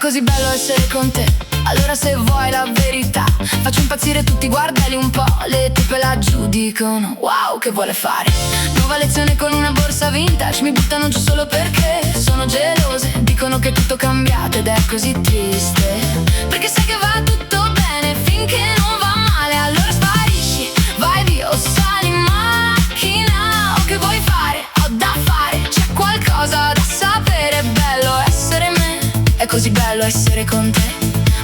così bello essere con te. Allora se vuoi la verità, faccio impazzire tutti, guardali un po'. Le tipe laggiù dicono wow, che vuole fare? Nuova lezione con una borsa vintage, mi buttano giù solo perché sono gelose. Dicono che è tutto cambiato ed è così triste, perché sai che va tutto bene finché non va male. Allora sparisci, vai via o sali in macchina. O che vuoi fare? Ho da fare, c'è qualcosa da sapere. È bello essere me, è così bello essere con te.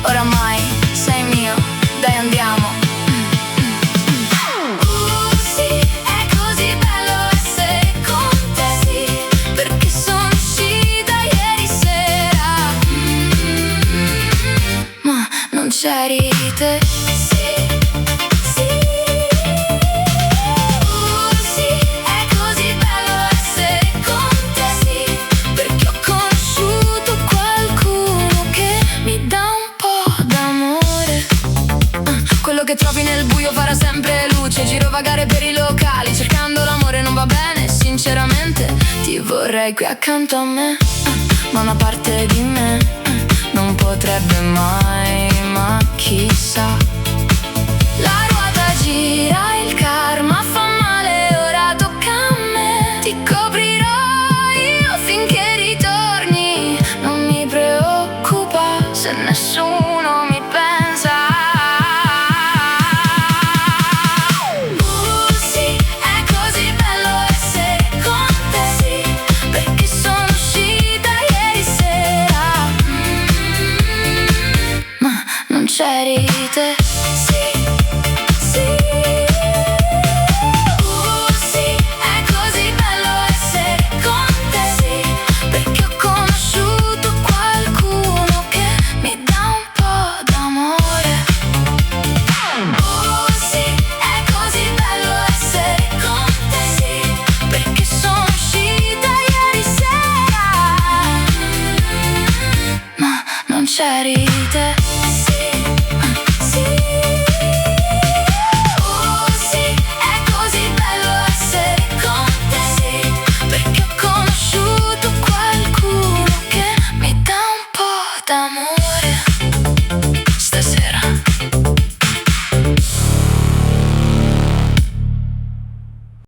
Oramai sei mio, dai andiamo. Sì, è così bello essere con te. Sì, perché sono uscita ieri sera. Ma non c'eri te. Sì, sì. Sì, è così bello essere con te. Sì, perché ho conosciuto qualcuno che mi dà un po' d'amore. Quello che trovi nel buio farà sempre luce. Girovagare per i locali cercando l'amore non va bene. Sinceramente ti vorrei qui accanto a me, ma una parte di me non potrebbe mai, ma chissà. La ruota gira, il karma fa male, ora tocca a me. Ti coprirò io finché ritorni. Non mi preoccupa se nessuno mi pensa. Sì, è così bello essere con te. Sì, perché sono uscita ieri sera. Ma non c'eri te. Sì, sì. Sì, è così bello essere con te. Sì, perché ho conosciuto qualcuno che mi dà un po' d'amore. Sì, è così bello essere con te. Sì, perché sono uscita ieri sera. Ma non c'eri te. Sì, sì. Sì, è così bello essere con te. Sì, perché ho conosciuto qualcuno che mi dà un po' d'amore.